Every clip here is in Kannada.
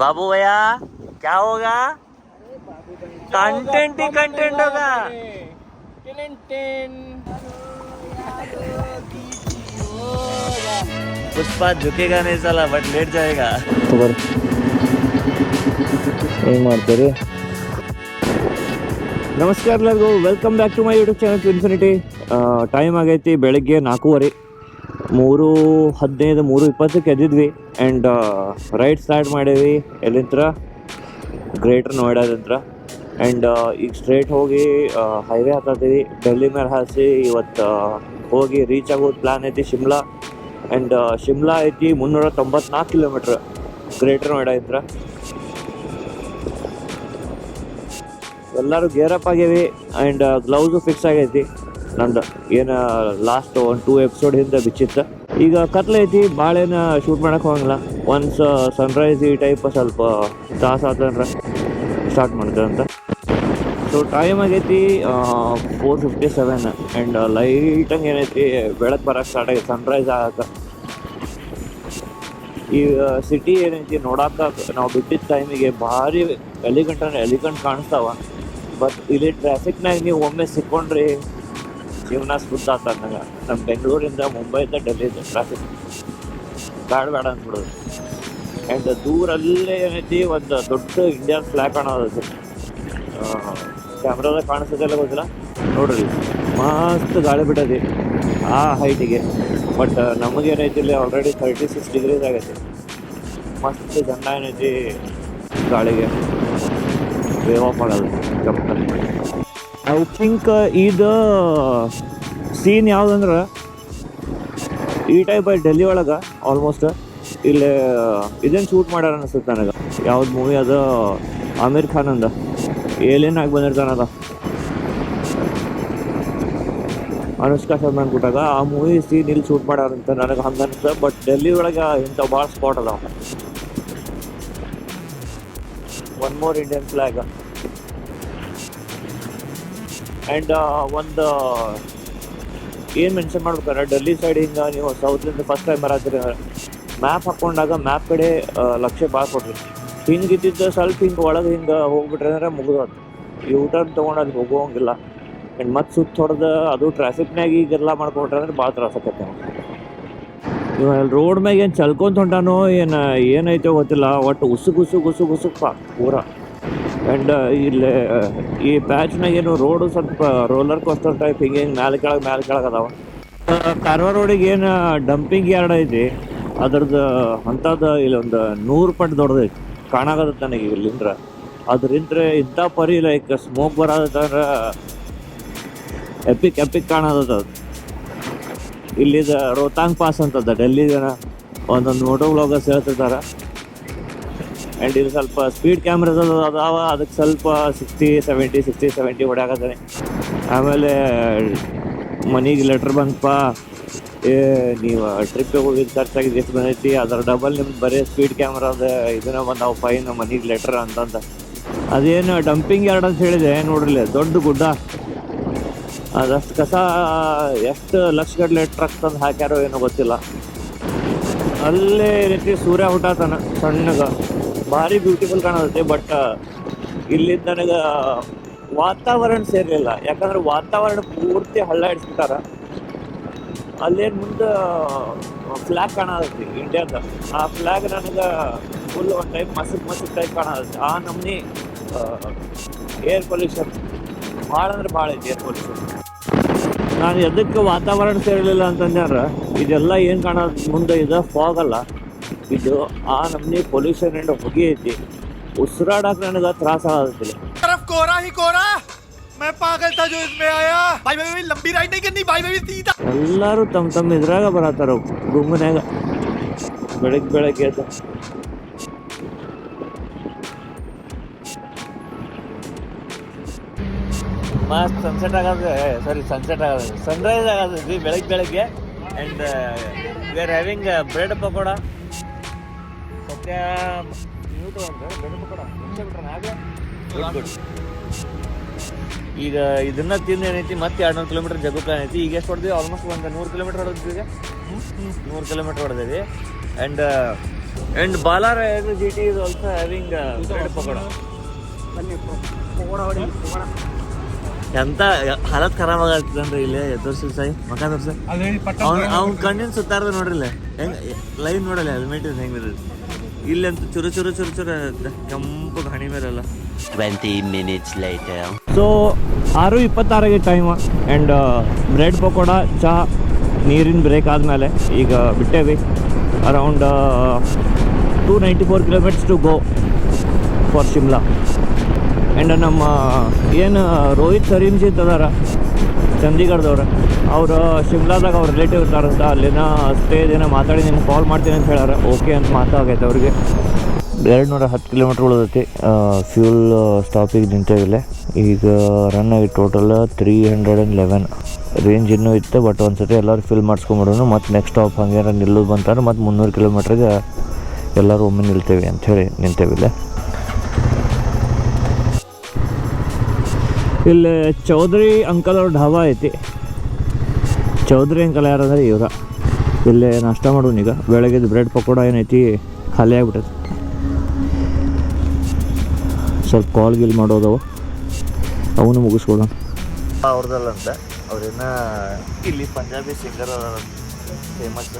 बाबू भैया क्या होगा? कंटेंट ही कंटेंट होगा। पुष्पा झुकेगा नहीं साला बट लेट जाएगा। ಏನ್ ಮಾಡ್ತಾರೆ? ನಮಸ್ಕಾರ ಎಲ್ಲರಿಗೂ, welcome back to my YouTube channel to infinity. Time ಆಗೈತಿ ಬೆಳಗ್ಗೆ 4:15, 3:15 3:20ಕ್ಕೆ ಎದ್ದಿದ್ವಿ ಆ್ಯಂಡ್ ರೈಡ್ ಸ್ಟಾರ್ಟ್ ಮಾಡೀವಿ. ಎಲ್ಲಿಂತ್ರ? ಗ್ರೇಟರ್ ನೋಯ್ಡಾದಂತ್ರ. ಆ್ಯಂಡ್ ಈಗ ಸ್ಟ್ರೇಟ್ ಹೋಗಿ ಹೈವೇ ಹತ್ತೀವಿ. ಡೆಲ್ಲಿ ಮೇಲೆ ಹಾಸಿ ಇವತ್ತು ಹೋಗಿ ರೀಚ್ ಆಗೋದು ಪ್ಲ್ಯಾನ್ ಐತಿ ಶಿಮ್ಲಾ. ಆ್ಯಂಡ್ ಶಿಮ್ಲಾ ಐತಿ 394 ಕಿಲೋಮೀಟ್ರ್ ಗ್ರೇಟರ್ ನೋಯ್ಡಾ ಇದ್ರ. ಎಲ್ಲರೂ ಗೇರಪ್ ಆಗೇವಿ ಆ್ಯಂಡ್ ಗ್ಲೌಸು ಫಿಕ್ಸ್ ಆಗೈತಿ. ನಂದು ಏನು ಲಾಸ್ಟ್ 1-2 ಎಪಿಸೋಡ್ ಹಿಂದೆ ಬಿಚ್ಚಿತ್ತು. ಈಗ ಕತ್ಲೈತಿ, ಭಾಳೇನು ಶೂಟ್ ಮಾಡೋಕೆ ಹೋಗಂಗಿಲ್ಲ. ಒನ್ಸ್ ಸನ್ರೈಸ್ ಈ ಟೈಪ್ ಸ್ವಲ್ಪ ತ್ರಾಸ ಆತಂದ್ರೆ ಸ್ಟಾರ್ಟ್ ಮಾಡ್ತಾರಂತ. ಸೊ ಟೈಮ್ ಆಗೈತಿ 4:57 ಆ್ಯಂಡ್ ಲೈಟಂಗೆ ಏನೈತಿ ಬೆಳಕು ಬರೋಕ್ಕೆ ಸ್ಟಾರ್ಟ್ ಆಗೈತಿ, ಸನ್ರೈಸ್ ಆಗಕ್ಕೆ. ಈ ಸಿಟಿ ಏನೈತಿ ನೋಡಕ್ಕೆ ನಾವು ಬಿಟ್ಟಿದ್ದ ಟೈಮಿಗೆ ಭಾರಿ ಎಲಿಗಂಟ್ ಕಾಣಿಸ್ತಾವ. ಬಟ್ ಇಲ್ಲಿ ಟ್ರಾಫಿಕ್ನಾಗ ನೀವು ಒಮ್ಮೆ ಸಿಕ್ಕೊಂಡ್ರಿ ಜೀವನ ಸ್ಫುದ್ಧ ಆತಂಗ. ನಮ್ಮ ಬೆಂಗಳೂರಿಂದ ಮುಂಬೈಯಿಂದ ಡೆಲ್ಲಿಯಿಂದ ಟ್ರಾಫಿಕ್ ಬೇಡ ಅಂದ್ಬಿಡೋದು. ಆ್ಯಂಡ್ ದೂರಲ್ಲೇ ಏನೈತಿ ಒಂದು ದೊಡ್ಡ ಇಂಡಿಯನ್ ಫ್ಲ್ಯಾಗ್ ಕಾಣೋದು. ಕ್ಯಾಮ್ರಾದಾಗ ಕಾಣಿಸೋದೆಲ್ಲ ಗೊತ್ತಿಲ್ಲ ನೋಡ್ರಿ, ಮಸ್ತ್ ಗಾಳಿ ಬಿಟ್ಟೈತಿ ಆ ಹೈಟಿಗೆ. ಬಟ್ ನಮಗೇನೈತಿ ಇಲ್ಲಿ ಆಲ್ರೆಡಿ 36 ಡಿಗ್ರೀಸ್ ಆಗೈತಿ. ಮಸ್ತ್ ಗಂಡ ಏನೈತಿ ಗಾಳಿಗೆ ವೇವ್ ಆಫ್ ಆಗೋದು ಗಪ್ಪಲ್ಲಿ. ಐ ಥಿಂಕ್ ಇದು ಸೀನ್ ಯಾವುದಂದ್ರೆ ಈ ಟೈಪ್ ಡೆಲ್ಲಿ ಒಳಗೆ ಆಲ್ಮೋಸ್ಟ್ ಇಲ್ಲಿ ಇದನ್ನು ಶೂಟ್ ಮಾಡ್ಯಾರ ಅನಿಸುತ್ತೆ ನನಗೆ. ಯಾವ್ದು ಮೂವಿ ಅದು? ಆಮಿರ್ ಖಾನ್ ಅಂದ ಏಲಿಯನ್ ಆಗಿ ಬಂದಿರ್ತಾನದ, ಅನುಷ್ಕಾ ಶರ್ಮಾ ಕೊಟ್ಟಾಗ ಆ ಮೂವಿ ಸೀನ್ ಇಲ್ಲಿ ಶೂಟ್ ಮಾಡ್ಯಾರಂತ ನನಗೆ ಹಂಗೆ ಅನಿಸ್ತದೆ. ಬಟ್ ಡೆಲ್ಲಿ ಒಳಗೆ ಇಂಥ ಭಾಳ ಸ್ಪಾಟ್ ಅದಾವ. One more Indian flag and ಒಂದು ಏನು ಮೆನ್ಷನ್ ಮಾಡ್ಬೇಕಾರೆ, ಡೆಲ್ಲಿ ಸೈಡ್ ಹಿಂಗೆ ನೀವು ಸೌತ್ಲಿಂದ ಫಸ್ಟ್ ಟೈಮ್ ಬರತ್ತೀರಿ ಅಂದ್ರೆ ಮ್ಯಾಪ್ ಹಾಕ್ಕೊಂಡಾಗ ಮ್ಯಾಪ್ ಕಡೆ ಲಕ್ಷ್ಯ ಭಾಳ ಕೊಡ್ರಿ. ಹಿಂಗೆ ಇದ್ದಿದ್ದು ಸ್ವಲ್ಪ ಹಿಂಗೆ ಒಳಗೆ ಹಿಂಗೆ ಹೋಗ್ಬಿಟ್ರೆ ಅಂದ್ರೆ ಮುಗಿದೋದು. ಯೂ ಟರ್ನ್ ತೊಗೊಂಡು ಅಲ್ಲಿ ಹೋಗೋಂಗಿಲ್ಲ. ಆ್ಯಂಡ್ ಮತ್ತೆ ಸುತ್ತ ಹೊಡೆದು ಅದು ಟ್ರಾಫಿಕ್ನಾಗ ಈಗೆಲ್ಲ ಮಾಡ್ಕೊಂಡ್ರೆ ಅಂದ್ರೆ ಭಾಳ ತ್ರಾಸ ಆಕೈತೆ. ಇವಾಗ ರೋಡ್ ಮ್ಯಾಗ ಏನು ಚಲ್ಕೊಂತ ಹೊಂಟಾನೋ ಏನೈತೋ ಗೊತ್ತಿಲ್ಲ, ಒಟ್ಟು ಉಸುಗುಸುಗಪ್ಪ ಪೂರ. ಆ್ಯಂಡ್ ಇಲ್ಲಿ ಈ ಪ್ಯಾಚ್ನಾಗ ಏನು ರೋಡು ಸ್ವಲ್ಪ ರೋಲರ್ ಕೋಸ್ಟರ್ ಟೈಪ್ ಹಿಂಗೆ ಮ್ಯಾಲೆ ಕೆಳಗೆ ಅದಾವ. ಕಾರವಾರ ರೋಡಿಗೆ ಏನು ಡಂಪಿಂಗ್ ಯಾರ್ಡ್ ಐತಿ ಅದ್ರದ್ದು ಅಂಥದ್ದು ಇಲ್ಲೊಂದು 100 ಪಟ್ಟು ದೊಡ್ಡದೈತಿ ಕಾಣಾಗತ್ತೆ ನನಗೆ ಇಲ್ಲಿಂದ್ರ. ಅದ್ರಿಂದ್ರೆ ಇಂಥ ಪರಿ ಲೈಕ್ ಸ್ಮೋಕ್ ಬರೋದಂದ್ರೆ ಎಪಿಕ್ ಕಾಣೋದದ. ಇಲ್ಲಿದ ರೋಹತಾಂಗ್ ಪಾಸ್ ಅಂತದ ಡೆಲ್ಲಿ ಜನ ಒಂದೊಂದು ಮೋಟೋ ವ್ಲಾಗರ್ಸ್ ಹೇಳ್ತಿರ್ತಾರೆ. ಆ್ಯಂಡ್ ಇದು ಸ್ವಲ್ಪ ಸ್ಪೀಡ್ ಕ್ಯಾಮ್ರಾಸ್ ಅದಾವ, ಅದಕ್ಕೆ ಸ್ವಲ್ಪ 60-70 ಹೊಡ್ಯಾಕತ್ತಾನೆ. ಆಮೇಲೆ ಮನೆಗೆ ಲೆಟ್ರ್ ಬಂತಪ್ಪ, ನೀವು ಟ್ರಿಪ್ಪಿಗೆ ಹೋಗಿದ್ದು ಖರ್ಚಾಗಿದ್ದು ಎಷ್ಟು ಬಂದೈತಿ, ಅದರ ಡಬಲ್ ನಿಮ್ಗೆ ಬರೀ ಸ್ಪೀಡ್ ಕ್ಯಾಮ್ರಾದ ಇದನ್ನ ಬಂದಾವ ಫೈನ್ ಮನೆಗೆ ಲೆಟ್ರ್ ಅಂತಂದ. ಅದೇನು ಡಂಪಿಂಗ್ ಯಾರ್ಡ್ ಅಂತ ಹೇಳಿದೆ ನೋಡ್ರಿಲ್ಲ, ದೊಡ್ಡ ಗುಡ್ಡ. ಅದಷ್ಟು ಕಸ ಎಷ್ಟು ಲಕ್ಷಗಟ್ಟಲೆ ಟ್ರಕ್ ತಂದು ಹಾಕ್ಯಾರೋ ಏನೋ ಗೊತ್ತಿಲ್ಲ. ಅಲ್ಲೇ ರೀತಿ ಸೂರ್ಯ ಹುಟ್ಟಾತಾನ ಸಣ್ಣಗೆ, ಭಾರಿ ಬ್ಯೂಟಿಫುಲ್ ಕಾಣತ್ತೆ. ಬಟ್ ಇಲ್ಲಿಂದ ನನಗೆ ವಾತಾವರಣ ಸೇರಲಿಲ್ಲ, ಯಾಕಂದ್ರೆ ವಾತಾವರಣ ಪೂರ್ತಿ ಹಳ್ಳ ಇಡ್ಸ್ಬಿಟ್ಟಾರ. ಅಲ್ಲೇನು ಮುಂದೆ ಫ್ಲ್ಯಾಗ್ ಕಾಣತೈತಿ ಇಂಡಿಯಾದ. ಆ ಫ್ಲ್ಯಾಗ್ ನನಗೆ ಫುಲ್ ಒಂದು ಟೈಪ್ ಮಸಕ್ ಟೈಪ್ ಕಾಣತೈತಿ. ಆ ನಮ್ನಿ ಏರ್ ಪೊಲ್ಯೂಷನ್ ಭಾಳ ಅಂದ್ರೆ ಭಾಳ ಐತಿ ಏರ್ ಪೊಲ್ಯೂಷನ್. ನಾನು ಎದಕ್ಕೆ ವಾತಾವರಣ ಸೇರಲಿಲ್ಲ ಅಂತಂದ್ರೆ ಇದೆಲ್ಲ ಏನು ಕಾಣೋದು ಮುಂದೆ ಇದು ಫಾಗ್ ಅಲ್ಲ, ಇದು ಆ ನಮ್ನಿ ಪೊಲ್ಯೂಷನ್ ಆ್ಯಂಡ್ ಹೊಗೆ ಐತಿ. ಉಸಿರಾಡಕ್ಕೆ ನನಗೆ ತ್ರಾಸ ಆಗತ್ತಿಲ್ಲ. ಎಲ್ಲರೂ ತಮ್ಮ ಇದ್ರಾಗ ಬರತ್ತಾರ ಗುಂಗನ್ಯಾಗ ಬೆಳಗ್ಗೆ ಅದು. ಮಸ್ತ್ ಸನ್ಸೆಟ್ ಆಗೋದು, ಸನ್ರೈಸ್ ಆಗೋದ್ರಿ ಬೆಳಗ್ಗೆ. And we are having bread pakoda. ಸತ್ಯ ನ್ಯೂಟು ಅಂತ ಬ್ರೆಡ್ ಪಕೋಡ ಗುಡ್. ಈಗ ಇದನ್ನ ತಿಂದು ಏನೈತಿ ಮತ್ತೆ 200 ಕಿಲೋಮೀಟರ್ ಜಗು ಪ್ಲಾನ್ ಐತಿ. ಈಗ ಎಷ್ಟು ಹೊಡೆದ್ವಿ? ಆಲ್ಮೋಸ್ಟ್ ಒಂದು 100 ಕಿಲೋಮೀಟರ್ ಹೊಡೆದ್ವಿ. ಈಗ 100 ಕಿಲೋಮೀಟರ್ ಹೊಡೆದೇವಿ. And And Balarayagara GT is also having bread pakoda. ಎಂತ ಹಾಲತ್ ಖರಾಬ್ ಆಗತ್ತಂದ್ರೆ ಇಲ್ಲೇ ತೋರ್ಸಿಲ್ ಸಾಯಿ ಮಕ ತೋರ್ಸ ಅವ್ನ ಕಣ್ಣಿನ ಸುತ್ತಾರ್ದ ನೋಡ್ರಿಲ್ಲ ಹೆಂಗ್ ಲೈನ್ ನೋಡಲ್ಲ ಹೆಲ್ಮೆಟ್ ಹೆಂಗಿರೋದು ಇಲ್ಲಂತೂ ಚುರು ಚುರು ಚುರು ಚುರು ಕೆಂಪು ಹಣಿ ಮೇಲೆಲ್ಲ 20 minutes later. So 6:26 time and bread pakoda ಚಹಾ ನೀರಿನ ಬ್ರೇಕ್ ಆದಮೇಲೆ ಈಗ ಬಿಟ್ಟೇವಿ around 294 kilometres to go for Shimla. And ನಮ್ಮ ಏನು ರೋಹಿತ್ ಸರೀಮ್ಜಿತ್ ಅದಾರ ಚಂಡೀಗಢದವ್ರು, ಅವರು ಶಿಮ್ಲಾದಾಗ ಅವ್ರ ರಿಲೇಟಿವ್ ಇರ್ತಾರಂತ, ಅಲ್ಲಿನ ಸ್ಟೇ ದಿನ ಮಾತಾಡಿ ನಿಮ್ಗೆ ಕಾಲ್ ಮಾಡ್ತೀನಿ ಅಂತ ಹೇಳ್ಯಾರ. ಓಕೆ ಅಂತ ಮಾತಾಗೈತೆ ಅವ್ರಿಗೆ. 210 ಕಿಲೋಮೀಟ್ರ್ ಉಳಿದೈತಿ. ಫ್ಯೂಲ್ ಸ್ಟಾಪಿಗೆ ನಿಂತೇವಿಲ್ಲ. ಈಗ ರನ್ ಆಗಿ ಟೋಟಲ್ 311 ರೇಂಜ್ ಇನ್ನೂ ಇತ್ತು. ಬಟ್ ಒಂದ್ಸತಿ ಎಲ್ಲರೂ ಫಿಲ್ ಮಾಡಿಸ್ಕೊಂಬಿಡೋನು. ಮತ್ತು ನೆಕ್ಸ್ಟ್ ಸ್ಟಾಪ್ ಹಂಗೇನಾರು ನಿಲ್ಲೋದು ಬಂತಾರೆ. ಮತ್ತು 300 ಕಿಲೋಮೀಟ್ರಿಗೆ ಎಲ್ಲರೂ ಒಮ್ಮೆ ನಿಲ್ತೇವೆ ಅಂಥೇಳಿ ನಿಂತೇವಿಲ್ಲ. ಇಲ್ಲಿ ಚೌಧರಿ ಅಂಕಲ್ ಅವ್ರ ಢಾಬಾ ಐತಿ. ಚೌಧರಿ ಅಂಕಲ್ ಯಾರಂದ್ರೆ ಇವರ. ಇಲ್ಲೇ ನಾಷ್ಟ ಮಾಡೋನು. ಈಗ ಬೆಳಗ್ಗೆದು ಬ್ರೆಡ್ ಪಕೋಡ ಏನೈತಿ ಖಾಲಿ ಆಗಿಬಿಟ್ಟೈತಿ. ಸ್ವಲ್ಪ ಕಾಲ್ ಗಿಲ್ ಮಾಡೋದವ ಅವನು ಮುಗಿಸ್ಕೊಡೋಣ. ಅವ್ರದ್ದಲ್ಲಂತ ಅವ್ರೇನ ಇಲ್ಲಿ ಪಂಜಾಬಿ ಸಿಂಗರ್ ಅದಾರ ಫೇಮಸ್.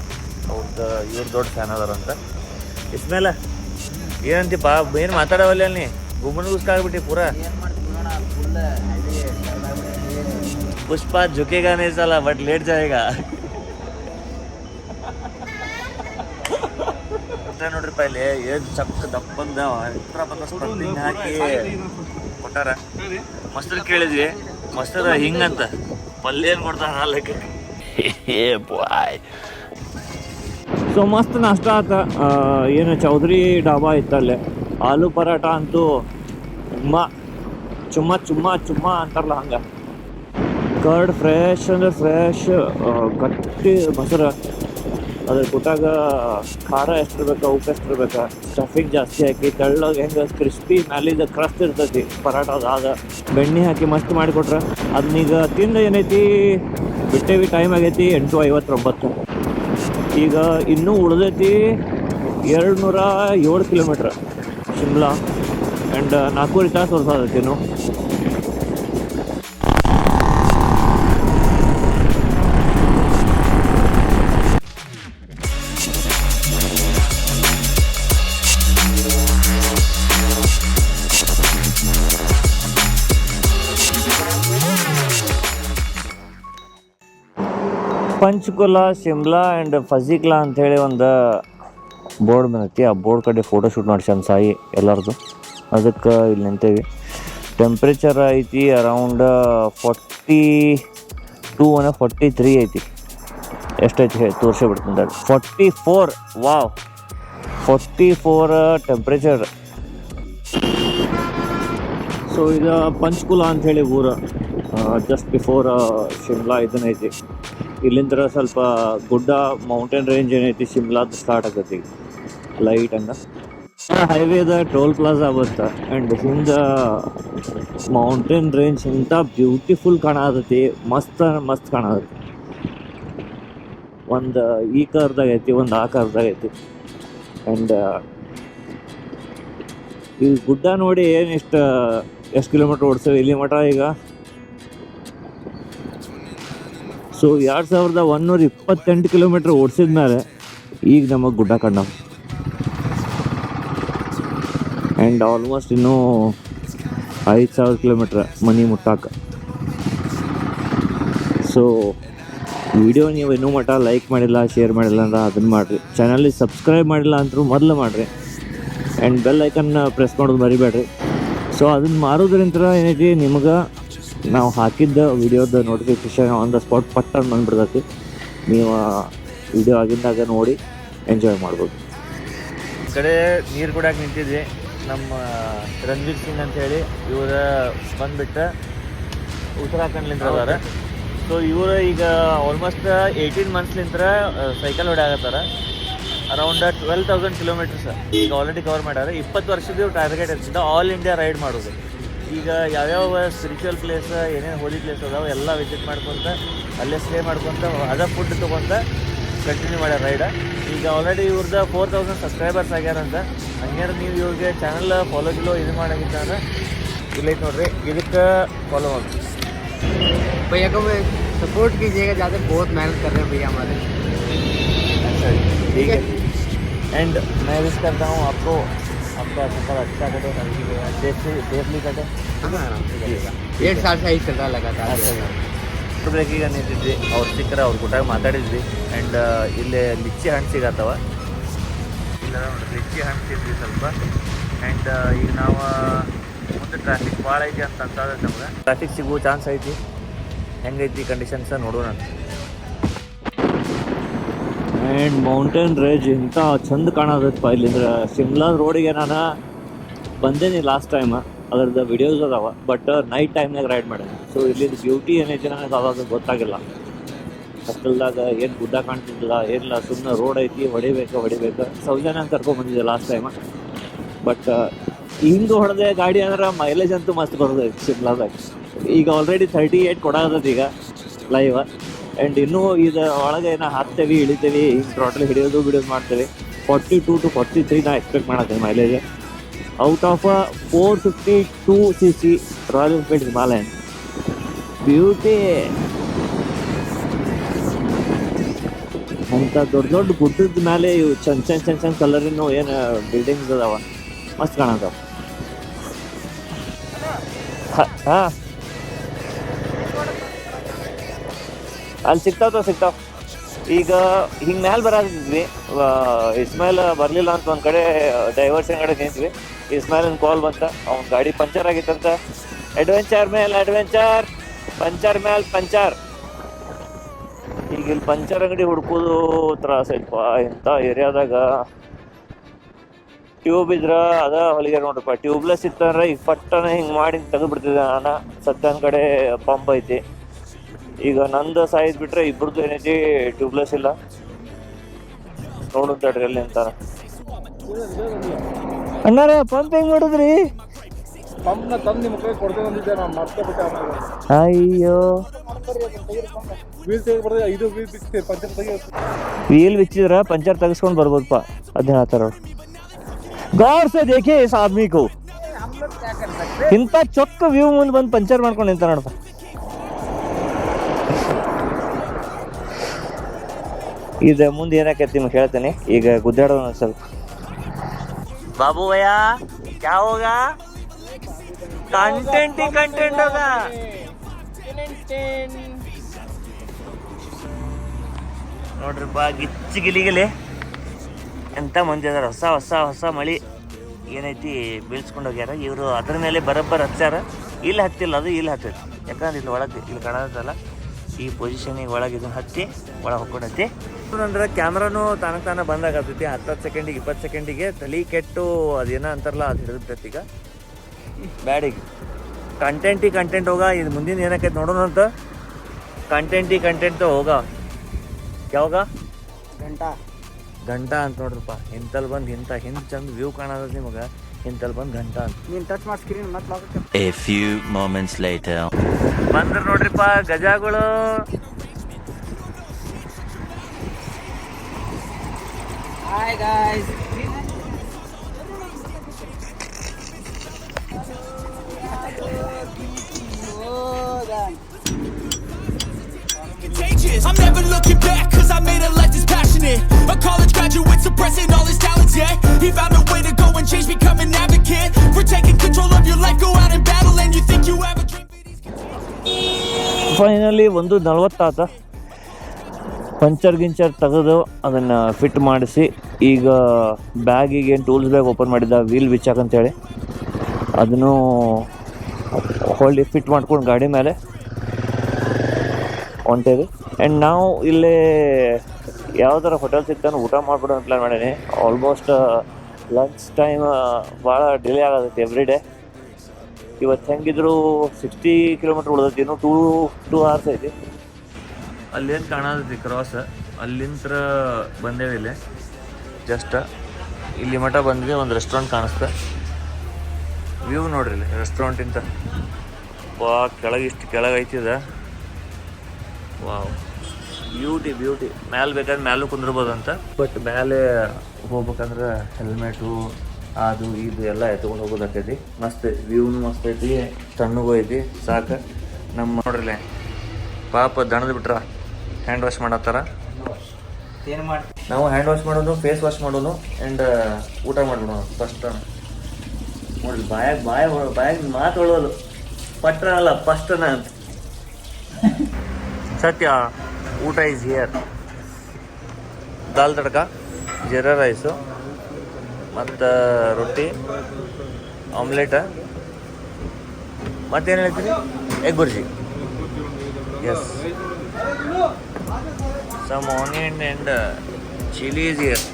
ಅವ್ರದ್ದು ಇವ್ರ ದೊಡ್ಡ ಫ್ಯಾನ್ ಅದಾರಂತ. ಇಸ್ಮೇಲೆ ಏನಂತೀಪ ಏನು ಮಾತಾಡವಲ್ಲ ನೀ ಗುಮ್ಮನ್ಗುಸ್ಕಾಗ್ಬಿಟ್ಟು ಪೂರಾ. पुष्पा झुकेगा नहीं साला बट लेट जाएगा. ನೋಡ್ರಿ ಪೈಲೆ ಏನ್ ಚಕ್ಕ ದಪ್ಪಂದ ಹಾಕಿ ಕೊಟ್ಟಾರ. ಮಸ್ತರ್ ಕೇಳಿದ್ವಿ, ಮಸ್ತರ್ ಹಿಂಗಂತ ಪಲ್ಯ ಏನ್ ಕೊಡ್ತಾರ ಹಾಲಕ್ಕೆ. ಸೊ ಮಸ್ತ್ ನಾಷ್ಟ ಆತ. ಏನು ಚೌಧರಿ ಡಾಬಾ ಇತ್ತಲ್ಲೇ ಆಲೂ ಪರಾಟ ಅಂತೂ ಚುಮ್ಮ ಚುಮ್ಮ ಚುಮ್ಮ ಅಂತಾರಲ್ಲ ಹಂಗೆ. ಕರ್ಡ್ ಫ್ರೆಶ್ ಅಂದ್ರೆ ಫ್ರೆಶ್ ಗಟ್ಟಿ ಮೊಸರು. ಅದ್ರ ಕೊಟ್ಟಾಗ ಖಾರ ಎಷ್ಟಿರ್ಬೇಕು ಅವಕ್ಕೆ ಎಷ್ಟಿರ್ಬೇಕು. ಸ್ಟಫಿಂಗ್ ಜಾಸ್ತಿ ಹಾಕಿ ತೆಳ್ಳಗೆ ಹೆಂಗೆ ಕ್ರಿಸ್ಪಿ ಮ್ಯಾಲಿದ ಕ್ರಸ್ಟ್ ಇರ್ತೈತಿ ಪರಾಟದ. ಆದ ಬೆಣ್ಣೆ ಹಾಕಿ ಮಸ್ತ್ ಮಾಡಿಕೊಟ್ರೆ ಅದನ್ನೀಗ ತಿಂದು ಏನೈತಿ ಬಿಟ್ಟೇವಿ. ಟೈಮ್ ಆಗೈತಿ 8:59. ಈಗ ಇನ್ನೂ ಉಳಿದೈತಿ 207 ಕಿಲೋಮೀಟ್ರ್ ಶಿಮ್ಲಾ. ಆ್ಯಂಡ್ 4 ತಾಸು ಹೊರಸೈತಿ ಇನ್ನು. ಪಂಚಕುಲ, ಶಿಮ್ಲಾ ಆ್ಯಂಡ್ ಫಜೀಕ್ಲಾ ಅಂಥೇಳಿ ಒಂದು ಬೋರ್ಡ್ ಬಂದೈತಿ. ಆ ಬೋರ್ಡ್ ಕಡೆ ಫೋಟೋಶೂಟ್ ಮಾಡ್ಸ್ಯಾನ ಸಾಯಿ ಎಲ್ಲರದು. ಅದಕ್ಕೆ ಇಲ್ಲಿ ನಿಂತೇವಿ. ಟೆಂಪ್ರೇಚರ್ ಐತಿ ಅರೌಂಡ್ 42 43 ಐತಿ. ಎಷ್ಟೈತಿ ಹೇಳಿ ತೋರಿಸೇ ಬಿಡ್ತೀನಿ. 44. Wow, 44 temperature. ಸೊ ಇದು ಪಂಚಕುಲ ಅಂಥೇಳಿ ಊರು. ಜಸ್ಟ್ ಬಿಫೋರ್ ಶಿಮ್ಲಾ ಇದನ್ನೈತಿ. ಇಲ್ಲಿಂದ ಸ್ವಲ್ಪ ಗುಡ್ಡ ಮೌಂಟೇನ್ ರೇಂಜ್ ಏನೈತಿ ಶಿಮ್ಲಾದ ಸ್ಟಾರ್ಟ್ ಆಗತ್ತೆ. ಈಗ ಲೈಟ್ ಹಂಗೆ ಹೈವೇದ ಟೋಲ್ ಪ್ಲಾಜಾ ಆಗುತ್ತೆ. ಆ್ಯಂಡ್ ಹಿಂದೆ ಮೌಂಟೇನ್ ರೇಂಜ್ ಇಂಥ ಬ್ಯೂಟಿಫುಲ್ ಕಾಣತೈತಿ. ಮಸ್ತ್ ಕಾಣತೈತಿ. ಒಂದು ಈ ಕರ್ದಾಗ ಐತಿ, ಒಂದು ಆ ಕರ್ದಾಗ ಐತಿ. ಆ್ಯಂಡ್ ಈ ಗುಡ್ಡ ನೋಡಿ ಏನು ಎಷ್ಟು ಕಿಲೋಮೀಟ್ರ್ ಓಡಿಸ್ತೇವೆ ಇಲ್ಲಿ ಮಠ ಈಗ. ಸೊ 2128 ಕಿಲೋಮೀಟ್ರ್ ಓಡಿಸಿದ ಮೇಲೆ ಈಗ ನಮಗೆ ಗುಡ್ಡ ಕಂಡ. ಆ್ಯಂಡ್ ಆಲ್ಮೋಸ್ಟ್ ಇನ್ನೂ 5000 ಕಿಲೋಮೀಟ್ರ್ ಮನೆ ಮುಟ್ಟಾಕ. ಸೊ ವಿಡಿಯೋ ನೀವು ಇನ್ನೂ ಮಟ್ಟ ಲೈಕ್ ಮಾಡಿಲ್ಲ, ಶೇರ್ ಮಾಡಿಲ್ಲ ಅಂದ್ರೆ ಅದನ್ನು ಮಾಡಿರಿ. ಚಾನಲಿಗೆ ಸಬ್ಸ್ಕ್ರೈಬ್ ಮಾಡಿಲ್ಲ ಅಂತರೂ ಮೊದಲು ಮಾಡಿರಿ. ಆ್ಯಂಡ್ ಬೆಲ್ ಐಕನ್ ಪ್ರೆಸ್ ಮಾಡೋದು ಮರಿಬೇಡ್ರಿ. ಸೊ ಅದನ್ನು ಮಾಡೋದ್ರಿಂದ ಏನೈತಿ ನಿಮ್ಗೆ ನಾವು ಹಾಕಿದ್ದ ವಿಡಿಯೋದ ನೋಟಿಫಿಕೇಷನ್ ಆನ್ ದ ಸ್ಪಾಟ್ ಪಟ್ಟನ್ನು ಬಂದುಬಿಡ್ತೈತಿ. ನೀವು ವಿಡಿಯೋ ಆಗಿದ್ದಾಗ ನೋಡಿ ಎಂಜಾಯ್ ಮಾಡ್ಬೋದು. ಈ ಕಡೆ ನೀರು ಕುಡಿಯೋಕೆ ನಿಂತಿದ್ವಿ. ನಮ್ಮ ರಣವೀರ್ ಸಿಂಗ್ ಅಂತೇಳಿ ಇವ್ರ ಬಂದುಬಿಟ್ಟು ಉತ್ತರಾಖಂಡ್ಲಿಂದ ಅದಾರ. ಸೊ ಇವರು ಈಗ ಆಲ್ಮೋಸ್ಟ್ 18 ಮಂತ್ಸ್ಲಿಂದ ಸೈಕಲ್ ಹೊಡ್ಯಾಕತ್ತಾರ. ಅರೌಂಡ್ 12,000 ಕಿಲೋಮೀಟರ್ಸ್ ಈಗ ಆಲ್ರೆಡಿ ಕವರ್ ಮಾಡ್ಯಾರ. 20 ವರ್ಷದ ಇವ್ರು ಟಾರ್ಗೆಟ್ ಇರ್ತಿದ್ದ ಆಲ್ ಇಂಡಿಯಾ ರೈಡ್ ಮಾಡೋದು. ಈಗ ಯಾವ್ಯಾವ ಸ್ಪಿರಿಚುವಲ್ ಪ್ಲೇಸ್ ಏನೇನು ಹೋಲಿ ಪ್ಲೇಸ್ ಅದಾವೆ ಎಲ್ಲ ವಿಸಿಟ್ ಮಾಡ್ಕೊತ ಅಲ್ಲೇ ಸ್ಟೇ ಮಾಡ್ಕೊತ ಅದ ಫುಡ್ ತೊಗೊತ ಕಂಟಿನ್ಯೂ ಮಾಡ್ಯಾರ ರೈಡ್. ಈಗ ಆಲ್ರೆಡಿ ಇವ್ರದ್ದು 4000 ಸಬ್ಸ್ಕ್ರೈಬರ್ಸ್ ಆಗ್ಯಾರಂತ. ಹಂಗೇನಾರ ನೀವು ಇವ್ರಿಗೆ ಚಾನಲ್ ಫಾಲೋ ಇದು ಮಾಡಂಗಿತ್ತ ಅಂದ್ರೆ ಇಲ್ಲೈತೆ ನೋಡ್ರಿ, ಇದಕ್ಕೆ फॉलो ಮಾಡಿ भैया को सपोर्ट कीजिएगा, ज़्यादा बहुत मेहनत कर रहे हैं भैया हमारे। ठीक है, एंड मैं विश करता हूँ आपको, आपका सफ़र अच्छा कटे, सेफली कटे। आराम से चलेगा, 1 साल से ही चल रहा लगातार। ಬ್ರೇಕ್ ಈಗ ನಿಂತಿದ್ವಿ, ಅವ್ರು ಸಿಕ್ಕರೆ ಅವ್ರ ಕೂಟಾಗ ಮಾತಾಡಿದ್ವಿ. ಆ್ಯಂಡ್ ಇಲ್ಲಿ ಲಿಚ್ಚಿ ಹಣ್ಣು ಸಿಗತ್ತವ, ಇಲ್ಲ ನೋಡ್ರಿ ಲಿಚ್ಚಿ ಹಣ್ಣು ತಿಂದ್ವಿ ಸ್ವಲ್ಪ. ಆ್ಯಂಡ್ ಈಗ ನಾವು ಮುಂದೆ ಟ್ರಾಫಿಕ್ ಭಾಳ ಐತಿ ಅಂತ ಅಂತಂದ್ರೆ ನಮ್ಗೆ ಟ್ರಾಫಿಕ್ ಸಿಗುವ ಚಾನ್ಸ್ ಐತಿ. ಹೆಂಗೈತಿ ಕಂಡೀಷನ್ಸ ನೋಡೋಣ. ಆ್ಯಂಡ್ ಮೌಂಟೇನ್ ರೇಂಜ್ ಇಂಥ ಚಂದ ಕಾಣೋದಪ್ಪ ಇಲ್ಲಿಂದ್ರೆ. ಶಿಮ್ಲಾ ರೋಡಿಗೆ ನಾನು ಬಂದೇನಿ ಲಾಸ್ಟ್ ಟೈಮ್, ಅದ್ರದ್ದು ವಿಡಿಯೋಸ್ ಅದಾವ, ಬಟ್ ನೈಟ್ ಟೈಮ್ನಾಗ ರೈಡ್ ಮಾಡ್ಯಾನ. ಸೊ ಇಲ್ಲಿದ್ದು ಬ್ಯೂಟಿ ಏನೈತಿ ನನಗೆ ಅವಾಗ ಗೊತ್ತಾಗಿಲ್ಲ. ಕತ್ತಲ್ದಾಗ ಏನು ಗುಡ್ಡ ಕಾಣ್ತಿದ್ದಿಲ್ಲ ಏನಿಲ್ಲ, ಸುಮ್ಮನೆ ರೋಡ್ ಐತಿ, ಹೊಡಿಬೇಕು. ಸೌಜನ್ಯ ಕರ್ಕೊಂಡ್ಬಂದಿದ್ದೆ ಲಾಸ್ಟ್ ಟೈಮ್. ಬಟ್ ಹಿಂಗೆ ಹೊಡೆದೆ ಗಾಡಿ ಅಂದ್ರೆ ಮೈಲೇಜ್ ಅಂತೂ ಮಸ್ತ್ ಬರೋದೈತಿ ಶಿಮ್ಲಾದಾಗ. ಈಗ ಆಲ್ರೆಡಿ 38 ಕೊಡೋದೈತಿ ಈಗ ಲೈವ್. ಆ್ಯಂಡ್ ಇನ್ನೂ ಇದು ಒಳಗೆ ಏನೋ ಹಾಕ್ತೇವೆ ಇಳಿತೇವೆ, ಹಿಂಗೆ ಟೋಟಲ್ ಹಿಡಿಯೋದು ಮಾಡ್ತೇವೆ. 42 to 43 ನಾ ಎಕ್ಸ್ಪೆಕ್ಟ್ ಮಾಡತ್ತೇನೆ mileage. Out of 452 cc Royal Enfield Himalayan. Beauty ಅಂತ ದೊಡ್ಡ ಗುಡ್ಡದ ಮೇಲೆ ಇವು ಚಂದ ಕಲರಿನ ಏನು ಬಿಲ್ಡಿಂಗ್ಸ್ ಅದಾವ, ಮಸ್ತ್ ಕಾಣತಾವ. ಹಾಂ, ಅಲ್ಲಿ ಸಿಗ್ತಾವ. ಈಗ ಹಿಂಗೆ ಮ್ಯಾಲೆ ಬರಾದಿದ್ವಿ, ಇಸ್ಮಾಯಿಲ್ ಬರಲಿಲ್ಲ ಅಂತ ಒಂದು ಕಡೆ ಡೈವರ್ಷನ್ ಕಡೆ ನಿಂತ್ವಿ. ಇಸ್ಮಾಯಿಲಿನ ಕಾಲ್ ಬಂತ, ಅವ್ನ ಗಾಡಿ ಪಂಚರ್ ಆಗಿತ್ತಂತ. Adventure puncture. ಈಗ ಇಲ್ಲಿ ಪಂಚರ್ ಅಂಗಡಿ ಹುಡ್ಕೋದು ತ್ರಾಸ ಐತಪ್ಪ ಇಂಥ ಏರಿಯಾದಾಗ. ಟ್ಯೂಬ್ ಇದ್ರ ಅದ ಹೊಲಿಗೆ ನೋಡ್ರಪ್ಪ, ಟ್ಯೂಬ್ಲೆಸ್ ಇತ್ತಂದ್ರೆ ಈಗ ಪಟ್ಟನ ಹಿಂಗೆ ಮಾಡಿ ತೆಗೆದ್ಬಿಡ್ತಿದ್ದೆ ನಾನು. ಸತ್ಯನ ಕಡೆ ಪಂಪ್ ಐತಿ. ಈಗ ನಂದು ಸಾಯ್ದು ಬಿಟ್ರೆ ಇಬ್ಬರದ್ದು ಏನೈತಿ ಟ್ಯೂಬ್ಲೆಸ್ ಇಲ್ಲ. ನೋಡು ತಡ್ರಿ ಅಲ್ಲಿ ಅಂತಾರ. ಅಣ್ಣಾರ ಪಂಪ್ ಹೆಂಗ್ ಮಾಡಿದ್ರಿ? ಪಂಪ್ನ ತಂದು ನಿಮ್ಮ ಕೈ ಕೊಡ್ತೇವೆ ಅಂದಿದ್ದೆ, ನಾನು ಮಾಡ್ಕೊಬಿಟ್ಟೆ. ಆಮೇಲೆ ಅಯ್ಯೋ, ವೀಲ್ ತೆಗೆ ಬರ್ತದೆ, ಇದು ವೀಲ್ ಬಿಚ್ಚಿ ಪಂಚರ್ ತೆಗಿ. ವೀಲ್ ಬಿಚ್ಚಿದ್ರ ಪಂಚರ್ ತೆಗಿಸ್ಕೊಂಡು ಬರ್ಬೋದಪ್ಪ. ಅದೇ ಹೇಳ್ತಾರ. ಗೌರ್ ಸೆ ದೇಖೆ ಇಸ್ ಆದ್ಮಿ ಕೋ, ಇಂಥ ಚೊಕ್ಕ ವ್ಯೂ ಮುಂದೆ ಬಂದು ಪಂಚರ್ ಮಾಡ್ಕೊಂಡು ನಿಂತ ನೋಡಪ್ಪ. ಇದು ಮುಂದೆ ಏನಾಕೈತಿ ನಿಮ್ಗೆ ಹೇಳ್ತೇನೆ. ಈಗ ಗುದ್ದಾಡೋಣ ಸ್ವಲ್ಪ. ಬಾಬು ಭಯ್ಯ ಕ್ಯಾ ಹೋಗಾ? ಕಂಟೆಂಟ್ ಹೋಗಾ. ನೋಡ್ರಿಪ್ಪ ಗಿಲಿಗಿಲಿ ಎಂಥ ಮಂದಿ ಅದಾರ. ಹೊಸ ಮಳಿ ಏನೈತಿ ಬೀಳ್ಸ್ಕೊಂಡು ಹೋಗ್ಯಾರ ಇವರು. ಅದ್ರ ಮೇಲೆ ಬರೋಬ್ಬರ ಹಚ್ಚಾರ. ಇಲ್ಲಿ ಹತ್ತಿಲ್ಲ, ಅದು ಇಲ್ಲಿ ಹತ್ತೈತಿ. ಯಾಕಂದ್ರೆ ಇಲ್ಲಿ ಒಳಗೆ ಇಲ್ಲಿ ಕಾಣೋದಲ್ಲ, ಈ ಪೊಸಿಷನಿಗೆ ಒಳಗೆ ಇದನ್ನು ಹತ್ತಿ ಒಳಗೆ ಹೊಕ್ಕೊಂಡೈತಿ. ಅಂದ್ರೆ ಕ್ಯಾಮ್ರಾನು ತಾನ ಬಂದಾಗತ್ತೈತಿ. 10 ಸೆಕೆಂಡಿಗೆ 20 ಸೆಕೆಂಡಿಗೆ ತಲೆ ಕೆಟ್ಟು ಅದೇನೋ ಅಂತಾರಲ್ಲ, ಅದು ಹಿಡಿದೈತಿ. ಈಗ ಬ್ಯಾಡಿಗೆ ಕಂಟೆಂಟ್ ಹೋಗ. ಇದು ಮುಂದಿನ ಏನಕ್ಕೈತೆ ನೋಡೋಣ ಅಂತ. ಕಂಟೆಂಟ್ ಹೋಗ. ಯಾವಾಗ ಗಂಟಾ ಅಂತ ನೋಡ್ರಪ್ಪ. ಇಂತಲ್ಲಿ ಬಂದು ಇಂಥ ಹಿಂದೆ ಚಂದ ವ್ಯೂ ಕಾಣೋದ ನಿಮಗೆ. ಇಂತಲ್ಲಿ ಬಂದು ಗಂಟಾ ಅಂತ ನೀನು ಟಚ್ ಮಾಡಿ ಸ್ಕ್ರೀನ್ ಮತ್ತೆ A few moments later. ಬಂದ್ರೆ ನೋಡ್ರಿಪ್ಪ ಗಜಗಳು. Hi guys. I'm never looking back, cause I made a life that's passionate. A college graduate suppressing all his talents, yeah. He found a way to go and change, become an advocate. For taking control of your life, go out and battle. And you think you have a dream. Finally 1:40 ಆತ. ಪಂಚರ್ ತೆಗೆದು ಅದನ್ನು ಫಿಟ್ ಮಾಡಿಸಿ, ಈಗ ಬ್ಯಾಗಿಗೆ ಏನು ಟೂಲ್ಸ್ ಬ್ಯಾಗ್ ಓಪನ್ ಮಾಡಿದ್ದ ವೀಲ್ ಬಿಚ್ಚಾಕಂತೇಳಿ ಅದನ್ನು ಹೊಳ್ಳಿ ಫಿಟ್ ಮಾಡ್ಕೊಂಡು ಗಾಡಿ ಮೇಲೆ ಹೊಂಟೇವಿ. ಆ್ಯಂಡ್ ನಾವು ಇಲ್ಲಿ ಯಾವ್ದಾರ ಹೋಟೆಲ್ ಸಿಗ್ತಾನೆ ಊಟ ಮಾಡ್ಬಿಡೋ ಅಂತ ಪ್ಲ್ಯಾನ್ ಮಾಡೀನಿ. ಆಲ್ಮೋಸ್ಟ್ ಲಂಚ್ ಟೈಮ್ ಭಾಳ ಡಿಲೇ ಆಗತೈತಿ ಎವ್ರಿ ಡೇ. ಇವತ್ತು ಹೆಂಗಿದ್ರು 60 ಕಿಲೋಮೀಟ್ರ್ ಉಳ್ದೈತಿ, ಇನ್ನೂ 2 hours ಐತಿ. ಅಲ್ಲೇನು ಕಾಣತೈತಿ ಕ್ರಾಸ್, ಅಲ್ಲಿಂದ ಬಂದೇವಿ. ಇಲ್ಲಿ ಜಸ್ಟ್ ಇಲ್ಲಿ ಮಠ ಬಂದ್ವಿ. ಒಂದು ರೆಸ್ಟೋರೆಂಟ್ ಕಾಣಿಸ್ತಾ, ವ್ಯೂ ನೋಡ್ರಿ ಇಲ್ಲಿ ರೆಸ್ಟೋರೆಂಟಿಂದ. ಕೆಳಗೆ ಇಷ್ಟು ಕೆಳಗೆ ಐತಿದ. ವಾವ್, ಬ್ಯೂಟಿ ಮ್ಯಾಲೆ ಬೇಕಾದ್ರೆ ಮ್ಯಾಲೂ ಕುಂದ್ರಬೋದಂತ. ಬಟ್ ಮೇಲೆ ಹೋಗ್ಬೇಕಂದ್ರೆ ಹೆಲ್ಮೆಟು ಅದು ಇದು ಎಲ್ಲ ಎತ್ಕೊಂಡು ಹೋಗೋದಾಕೈತಿ. ಮಸ್ತ್ ಐತಿ, ವ್ಯೂನು ಮಸ್ತ್ ಐತಿ, ತಣ್ಣಗೂ ಐತಿ, ಸಾಕು. ನಮ್ಮ ನೋಡ್ರಲ್ಲೇ ಪಾಪ ದಣದ್ ಬಿಟ್ರ ಹ್ಯಾಂಡ್ ವಾಶ್ ಮಾಡತ್ತಾರ. ಏನು ಮಾಡ್ತೀವಿ ನಾವು ಹ್ಯಾಂಡ್ ವಾಶ್ ಮಾಡೋದು, ಫೇಸ್ ವಾಶ್ ಮಾಡೋದು ಆ್ಯಂಡ್ ಊಟ ಮಾಡ್ಬಿಡೋದು ಫಸ್ಟ್. ನೋಡ್ರಿ ಬಾಯಾಗ ಮಾತು ಹೊಳೋದು, ಪಟ್ರ ಅಲ್ಲ ಫಸ್ಟನ ಅಂತ. ಸತ್ಯ ಊಟ is here. Dal tadka, jeera rice ಮತ್ತು ರೊಟ್ಟಿ, ಆಮ್ಲೆಟ, ಮತ್ತೇನು ಹೇಳ್ತೀರಿ, egg bhurji. Yes, some onion and chilli is here.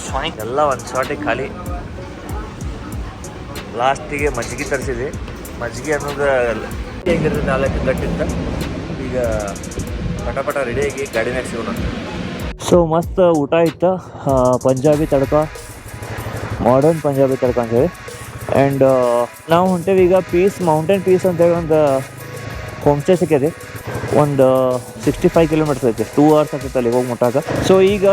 ಸ್ವಾಯಿಂಗ್ ಎಲ್ಲ ಒಂದು ಶಾಟಿಗೆ ಖಾಲಿ. ಲಾಸ್ಟಿಗೆ ಮಜ್ಜಿಗೆ ತರಿಸಿದ್ವಿ. ಮಜ್ಜಿಗೆ ಅನ್ನೋದು ಹೆಂಗಿರ್ತದೆ 4 ಗಂಟೆಯಿಂದ. ಈಗ ಪಟ ರೆಡಿಯಾಗಿ ಗಾಡಿನಾಗ ಸಿಗೋಣ. ಸೊ ಮಸ್ತ್ ಊಟ ಇತ್ತು, ಪಂಜಾಬಿ ತಡ್ಕ, ಮಾಡರ್ನ್ ಪಂಜಾಬಿ ತಡ್ಕ ಅಂತೇಳಿ. ಆ್ಯಂಡ್ ನಾವು ಹೊಂಟೇವಿ ಈಗ ಮೌಂಟೇನ್ ಪೀಸ್ ಅಂತೇಳಿ ಒಂದು ಹೋಮ್ ಸ್ಟೇ ಸಿಕ್ಕಿದೆ. ಒಂದು 65 ಕಿಲೋಮೀಟರ್ಸ್ ಐತೆ, 2 hours ಆಗ್ತೈತೆ ಅಲ್ಲಿ ಹೋಗಿ ಮುಟ್ಟಾಕ. ಸೊ ಈಗ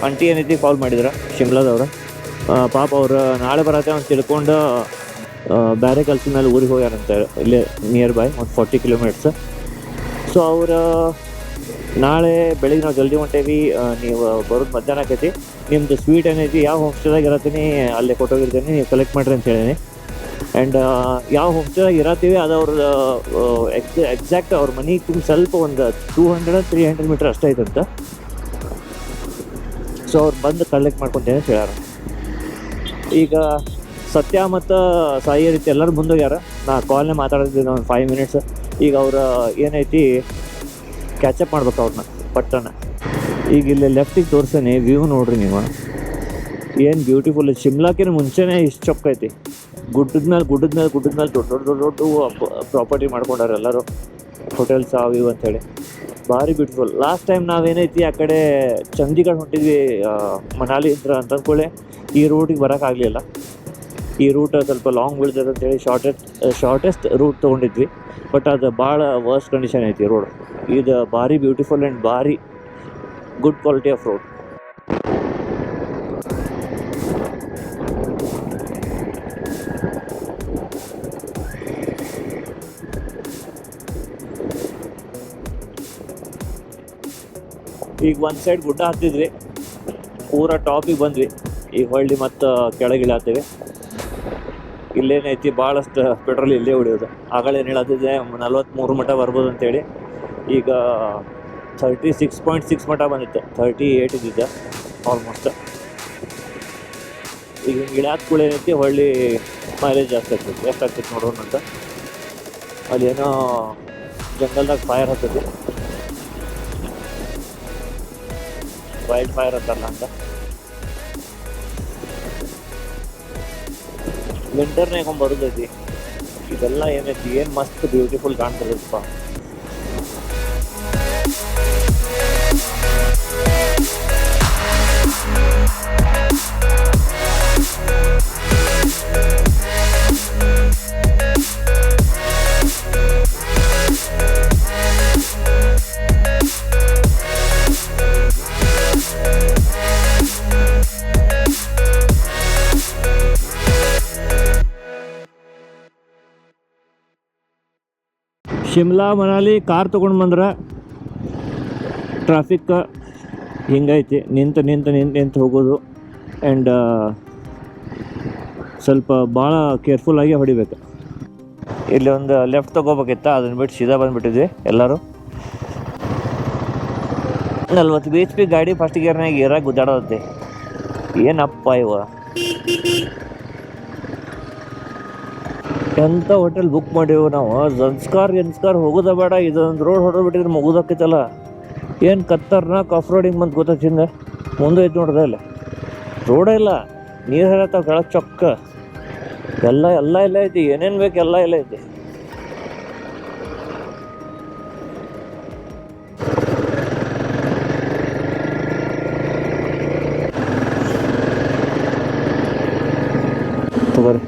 ಆಂಟಿ ಏನೈತಿ ಕಾಲ್ ಮಾಡಿದ್ರು ಶಿಮ್ಲಾದವ್ರು. ಪಾಪ ಅವ್ರು ನಾಳೆ ಬರತ್ತೆ ಅಂತ ತಿಳ್ಕೊಂಡು ಬೇರೆ ಕೆಲಸದ ಮೇಲೆ ಊರಿಗೆ ಹೋಗ್ಯಾರಂತ, ಇಲ್ಲೇ ನಿಯರ್ ಬೈ ಒಂದು 40 ಕಿಲೋಮೀಟರ್ಸ್. ಸೊ ಅವ್ರು ನಾಳೆ ಬೆಳಿಗ್ಗೆ ನಾವು ಜಲ್ದಿ ಹೊಂಟೇವಿ, ನೀವು ಬರೋದು ಮಧ್ಯಾಹ್ನ ಆಕೈತಿ, ನಿಮ್ಮದು ಸ್ವೀಟ್ ಏನೈತಿ ಯಾವ ಹೋಮ್ ಸ್ಟೇದಾಗ ಇರತ್ತೀನಿ ಅಲ್ಲೇ ಕೊಟ್ಟೋಗಿರ್ತೀನಿ, ನೀವು ಕಲೆಕ್ಟ್ ಮಾಡಿರಿ ಅಂತ ಹೇಳೀನಿ. ಆ್ಯಂಡ್ ಯಾವ ಹೋಮ್ ಸ್ಟೇದಾಗ ಇರತ್ತೀವಿ ಅದು ಅವ್ರದ್ದು ಎಕ್ಸಾಕ್ಟ್ ಅವ್ರ ಮನೆಗೆ ಸ್ವಲ್ಪ ಒಂದು 200-300 ಮೀಟ್ರ್ ಅಷ್ಟೇ ಐತಂತ. ಸೊ ಅವ್ರು ಬಂದು ಕಲೆಕ್ಟ್ ಮಾಡ್ಕೊತೇನೆ ಅಂತ ಹೇಳ್ಯಾರ. ಈಗ ಸತ್ಯ ಮತ್ತು ಸಾಯಿ ರೀತಿ ಎಲ್ಲರೂ ಮುಂದೋಗ್ಯಾರ. ನಾ ಕಾಲ್ನೇ ಮಾತಾಡಿದ್ದೀನಿ ಒಂದು 5 ಮಿನಿಟ್ಸ್. ಈಗ ಅವ್ರು ಏನೈತಿ ಕ್ಯಾಚಪ್ ಮಾಡ್ಬೇಕು ಅವ್ರನ್ನ ಪಟ್ಟಣ. ಈಗ ಇಲ್ಲಿ ಲೆಫ್ಟಿಗೆ ತೋರಿಸೇನೆ, ವ್ಯೂ ನೋಡ್ರಿ ನೀವು, ಏನು ಬ್ಯೂಟಿಫುಲ್. ಶಿಮ್ಲಾಕಿನ ಮುಂಚೆನೇ ಇಷ್ಟು ಚೊಕ್ಕೈತಿ. ಗುಡ್ಡದ ಮೇಲೆ ದೊಡ್ಡ ಪ್ರಾಪರ್ಟಿ ಮಾಡ್ಕೊಂಡಾರ ಎಲ್ಲರೂ, ಹೋಟೆಲ್ಸ್ ಅವು ಇವು ಅಂಥೇಳಿ, ಭಾರಿ ಬ್ಯೂಟಿಫುಲ್. ಲಾಸ್ಟ್ ಟೈಮ್ ನಾವೇನೈತಿ ಆ ಕಡೆ ಚಂಡೀಗಢ ಹೊಂಟಿದ್ವಿ, ಮನಾಲಿ ಇದ್ರ ಅಂತ ಅಂದ್ಕೊಳ್ಳೆ ಈ ರೂಟಿಗೆ ಬರೋಕ್ಕಾಗಲಿಲ್ಲ. ಈ ರೂಟ್ ಸ್ವಲ್ಪ ಲಾಂಗ್ ಬೀಳ್ತದೆ ಅಂತೇಳಿ ಶಾರ್ಟೆಸ್ಟ್ ರೂಟ್ ತೊಗೊಂಡಿದ್ವಿ. ಬಟ್ ಅದು ಭಾಳ ವರ್ಸ್ಟ್ ಕಂಡೀಷನ್ ಐತಿ ರೋಡ್. ಇದು ಭಾರಿ ಬ್ಯೂಟಿಫುಲ್ ಆ್ಯಂಡ್ ಭಾರಿ ಗುಡ್ ಕ್ವಾಲಿಟಿ ಆಫ್ ರೋಡ್. ಈಗ ಒಂದು ಸೈಡ್ ಗುಡ್ಡ ಹತ್ತಿದ್ವಿ, ಪೂರ ಟಾಪಿಗೆ ಬಂದ್ವಿ. ಈಗ ಹೊಳ್ಳಿ ಮತ್ತು ಕೆಳಗಿಳಿ ಆಗ್ತೇವೆ. ಇಲ್ಲೇನೈತಿ ಭಾಳಷ್ಟು ಪೆಟ್ರೋಲ್ ಇಲ್ಲೇ ಹೊಡಿಯೋದು. ಆಗಳೇನು ಹೇಳತ್ತಿದ್ದೆ 43 ಮಟ್ಟ ಬರ್ಬೋದು ಅಂತೇಳಿ. ಈಗ 36.6 ಮಟ್ಟ ಬಂದಿತ್ತು, 38 ಇದ್ದಿದ್ದೆ ಆಲ್ಮೋಸ್ಟ್. ಈಗ ಹಿಂಗೆ ಇಳಿಯಾದ ಕೂಡ ಏನೈತಿ ಹೊಳ್ಳಿ ಮೈಲೇಜ್ ಜಾಸ್ತಿ ಆಗ್ತೈತಿ. ಎಷ್ಟು ಆಗ್ತೈತಿ ನೋಡೋಣ ಅಂತ. ಅಲ್ಲೇನೋ ಜಂಗಲ್ದಾಗ ಫೈರ್ ಹತ್ತೈತಿ, ವೈಲ್ಡ್ ಫೈರ್ ಅಂತಲ್ಲ ಅಂತ. ವಿಂಟರ್ನಾಗ ಬರೋದೈತಿ. ಇದೆಲ್ಲ ಏನೈತಿ, ಏನು ಮಸ್ತ್ ಬ್ಯೂಟಿಫುಲ್ ಕಾಣ್ತದಪ್ಪ. ಶಿಮ್ಲಾ ಮನಾಲಿ ಕಾರ್ ತೊಗೊಂಡು ಬಂದ್ರೆ ಟ್ರಾಫಿಕ್ ಹಿಂಗೈತಿ, ನಿಂತು ಹೋಗೋದು. ಆ್ಯಂಡ್ ಸ್ವಲ್ಪ ಭಾಳ ಕೇರ್ಫುಲ್ಲಾಗಿ ಹೊಡಿಬೇಕು. ಇಲ್ಲಿ ಒಂದು ಲೆಫ್ಟ್ ತೊಗೋಬೇಕಿತ್ತು, ಅದನ್ನು ಬಿಟ್ಟು ಸೀದಾ ಬಂದುಬಿಟ್ಟಿದ್ವಿ ಎಲ್ಲರೂ. 40 bhp ಗಾಡಿ ಫಸ್ಟ್ ಗೇರ್ನಾಗ ಏರಾಗ ಗುದ್ದಾಡೋದೈತಿ. ಏನಪ್ಪ ಇವ, ಎಂಥ ಹೋಟೆಲ್ ಬುಕ್ ಮಾಡೀವಿ ನಾವು. ಜನ್ಸ್ಕಾರ್ ಹೋಗೋದ ಬೇಡ, ಇದೊಂದು ರೋಡ್ ಹೊಡೆದ್ಬಿಟ್ಟಿದ್ರೆ ಮುಗೋದಕ್ಕೈತಲ್ಲ. ಏನು ಖತರ್ನಾಕ್ ಆಫ್ ರೋಡಿಂಗ್ ಬಂದು ಗೊತ್ತಾಯ್ತಿಂದ ಮುಂದೆ ಐತೆ ನೋಡ್ದೆ. ಇಲ್ಲ ರೋಡೇ ಇಲ್ಲ, ನೀರು ಹರಿಯತ್ತಾವ ಕೆಳಗೆ ಚೊಕ್ಕ. ಎಲ್ಲ ಇಲ್ಲ ಐತಿ, ಏನೇನು ಬೇಕು ಎಲ್ಲ ಇಲ್ಲ ಐತಿ. ತಗೋರಿ,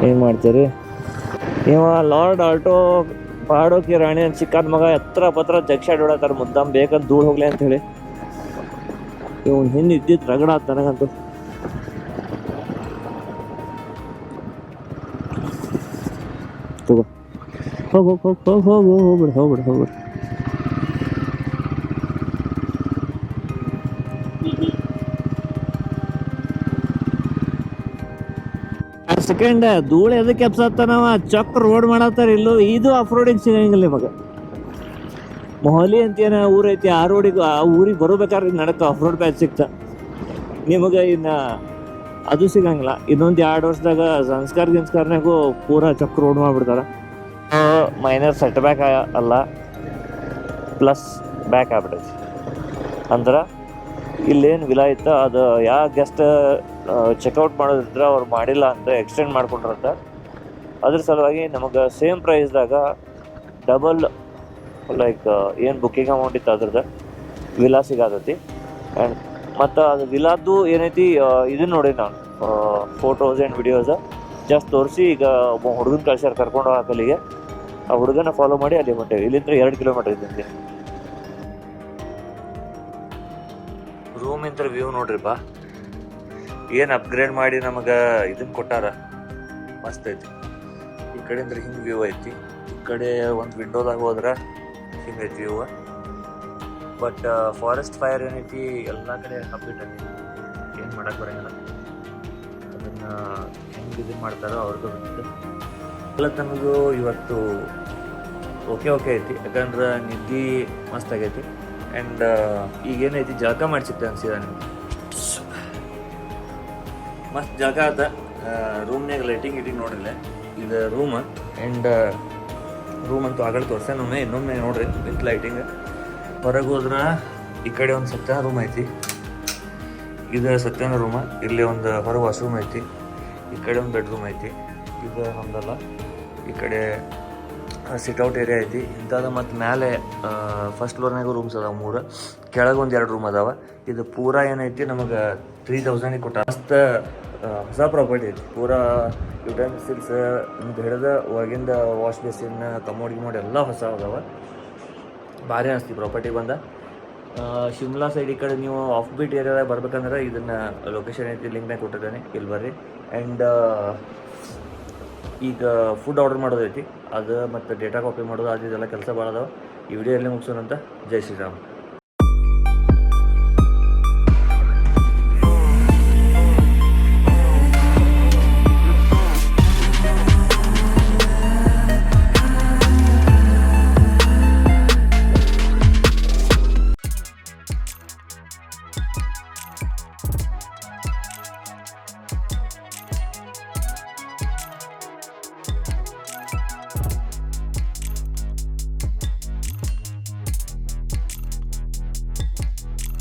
ಏನು ಮಾಡ್ತೀರಿ. ಇವ ಲಾರ್ಡ್ ಆಲ್ಟೋ ಪಾಡೋಕಿ ರಾಣಿ ಅಂತ ಚಿಕ್ಕನ ಮಗ ಎತ್ತರ ಪತ್ರ ಜಗ್ಸಾಡ್ ಹೊಡತ್ತಾರ ಮುದ್ದಾಮ್ ಬೇಕಂತ ಧೂಳು ಹೋಗ್ಲಿ ಅಂತ ಹೇಳಿ. ಇವ್ನು ಹಿಂದೆ ಇದ್ದಿದ್ದು ರಗಡ ಆತ ನನಗಂತೂ. ತಗೋ ಹೋಗ್ಬಿಡು. ಸೆಕೆಂಡ್ ಧೂಳು ಎದಕ್ಕೆ ಎಪ್ಸತ್ತಾನವ ಚಕ್ ರೋಡ್ ಮಾಡತ್ತಾರ ಇಲ್ಲೋ. ಇದು ಆಫ್ ರೋಡಿಗೆ ಸಿಗಂಗಿಲ್ಲ ಇವಾಗ. ಮೊಹಲಿ ಅಂತೇನ ಊರೈತಿ, ಆ ಊರಿಗೆ ಬರೋಬೇಕಾದ್ರೆ ನಡಕ ಆಫ್ ರೋಡ್ ಪ್ಯಾಚ್ ಸಿಕ್ತ ನಿಮಗೆ. ಇನ್ನು ಅದು ಸಿಗಂಗಿಲ್ಲ. ಇನ್ನೊಂದು 2 ವರ್ಷದಾಗ ಸಂಸ್ಕಾರನಾಗೂ ಪೂರಾ ಚಕ್ ರೋಡ್ ಮಾಡಿಬಿಡ್ತಾರ. ಮೈನರ್ ಸೆಟ್ ಬ್ಯಾಕ್ ಅಲ್ಲ, ಪ್ಲಸ್ ಬ್ಯಾಕ್ ಆಗ್ಬಿಟ್ಟೈತಿ. ಅಂದ್ರೆ ಇಲ್ಲೇನು ವಿಲಾ ಇತ್ತು ಅದು ಯಾವ ಗೆಸ್ಟ್ ಚೆಕ್ಔಟ್ ಮಾಡೋದಿದ್ರೆ ಅವ್ರು ಮಾಡಿಲ್ಲ ಅಂತ ಎಕ್ಸ್ಟೆಂಡ್ ಮಾಡ್ಕೊಂಡ್ರಂತ. ಅದ್ರ ಸಲುವಾಗಿ ನಮಗೆ ಸೇಮ್ ಪ್ರೈಸ್ದಾಗ ಡಬಲ್ ಲೈಕ್ ಏನು ಬುಕ್ಕಿಂಗ್ ಅಮೌಂಟ್ ಇತ್ತು ಅದ್ರದ್ದು ವಿಲಾ ಸಿಗತೈತಿ. ಆ್ಯಂಡ್ ಮತ್ತು ಅದು ವಿಲಾದ್ದು ಏನೈತಿ ಇದನ್ನು ನೋಡಿ ನಾನು ಫೋಟೋಸ್ ಆ್ಯಂಡ್ ವಿಡಿಯೋಸ್ ಜಸ್ಟ್ ತೋರಿಸಿ. ಈಗ ಒಬ್ಬ ಹುಡುಗನ ಕಳ್ಸ್ಯಾರ ಕರ್ಕೊಂಡು ಹೋಗಲಿಗೆ. ಆ ಹುಡುಗನ ಫಾಲೋ ಮಾಡಿ ಅಲ್ಲಿ ಹೊಂಟೇವಿ. ಇಲ್ಲಿಂದ 2 ಕಿಲೋಮೀಟರ್ ಇದ್ದಂತೆ. ರೂಮ್ ಇಂತ್ರ ವ್ಯೂ ನೋಡ್ರಿಪ್ಪ, ಏನು ಅಪ್ಗ್ರೇಡ್ ಮಾಡಿ ನಮಗೆ ಇದನ್ನು ಕೊಟ್ಟಾರ. ಮಸ್ತ್ ಐತಿ. ಈ ಕಡೆಯಿಂದ ಹಿಂಗೆ ವ್ಯೂ ಐತಿ, ಈ ಕಡೆ ಒಂದು ವಿಂಡೋದಾಗ ಹೋದ್ರೆ ಹಿಂಗೈತಿ ವ್ಯೂ. ಬಟ್ ಫಾರೆಸ್ಟ್ ಫೈರ್ ಏನೈತಿ ಎಲ್ಲ ಕಡೆ ಹಬ್ಬಿಟ್ಟೈತಿ, ಏನು ಮಾಡಕ್ಕೆ ಬರೋಂಗಿಲ್ಲ. ಅದನ್ನು ಹೆಂಗೆ ಇದನ್ನು ಮಾಡ್ತಾರೋ ಅವ್ರಿಗೂ ಬಿಟ್ಟಿದ್ದು. ಎಲ್ಲ ತನಗೂ ಇವತ್ತು ಓಕೆ ಐತಿ, ಯಾಕಂದ್ರೆ ನಿದ್ದೆ ಮಸ್ತ್ ಆಗೈತಿ. ಆ್ಯಂಡ್ ಈಗೇನೈತಿ ಜಳಕ ಮಾಡಿಸಿತ್ತೆ ಅನ್ಸಿದ ನಿಮ್ಗೆ. ಮಸ್ತ್ ಜಳಕ ಆತ. ರೂಮ್ನಾಗ ಲೈಟಿಂಗ್ ನೋಡ್ರಿಲ್ಲ, ಇದು ರೂಮ್. ಆ್ಯಂಡ್ ರೂಮ್ ಅಂತೂ ಆಗಡೆ ತೋರ್ಸೇನೊಮ್ಮೆ, ಇನ್ನೊಮ್ಮೆ ನೋಡ್ರಿ ವಿತ್ ಲೈಟಿಂಗ್. ಹೊರಗೆ ಹೋದ್ರೆ ಈ ಕಡೆ ಒಂದು ಸತ್ಯನ ರೂಮ್ ಐತಿ, ಇದು ಸತ್ಯನ ರೂಮ. ಇಲ್ಲಿ ಒಂದು ಹೊರಗೆ ವಾಶ್ರೂಮ್ ಐತಿ, ಈ ಕಡೆ ಒಂದು ಬೆಡ್ರೂಮ್ ಐತಿ. ಇದು ನಮ್ದಲ್ಲ, ಈ ಕಡೆ ಸಿಟ್ಔಟ್ ಏರಿಯಾ ಐತಿ ಇಂಥದ್ದು. ಮತ್ತು ಮೇಲೆ ಫಸ್ಟ್ ಫ್ಲೋರ್ನಾಗ ರೂಮ್ಸ್ ಅದಾವೆ 3, ಕೆಳಗೆ ಒಂದು 2 ರೂಮ್ ಅದಾವೆ. ಇದು ಪೂರಾ ಏನೈತಿ ನಮಗೆ 3000 ಕೊಟ್ಟ. ಮಸ್ತ್ ಹೊಸ ಪ್ರಾಪರ್ಟಿ ಐತಿ. ಪೂರಾ ಯುಟೆನ್ಸಿಲ್ಸ್ ನಿಮ್ಗೆ ಹಿಡಿದ ಒಳಗಿಂದ ವಾಶ್ ಬೇಸಿನ್ ಕಮೋಡ್ ಎಲ್ಲ ಹೊಸ ಅದಾವೆ. ಭಾರಿ ಅನಿಸ್ತಿ ಪ್ರಾಪರ್ಟಿ ಬಂದ. ಶಿಮ್ಲಾ ಸೈಡ್ ಈ ಕಡೆ ನೀವು ಆಫ್ ಬೀಟ್ ಏರಿಯಾದಾಗ ಬರ್ಬೇಕಂದ್ರೆ ಇದನ್ನು ಲೊಕೇಶನ್ ಐತಿ, ಲಿಂಕ್ನಾಗ ಕೊಟ್ಟಿದ್ದಾನೆ, ಇಲ್ಲಿ ಬರ್ರಿ. ಆ್ಯಂಡ್ ಈಗ ಫುಡ್ ಆರ್ಡರ್ ಮಾಡೋದೈತಿ, ಅದು ಮತ್ತು ಡೇಟಾ ಕಾಪಿ ಮಾಡೋದು, ಅದು ಇದೆಲ್ಲ ಕೆಲಸ ಭಾಳ ಅದಾವೆ. ಈ ವಿಡಿಯೋ ಎಲ್ಲಿ ಮುಗಿಸೋಣಂತ. ಜೈ ಶ್ರೀರಾಮ್.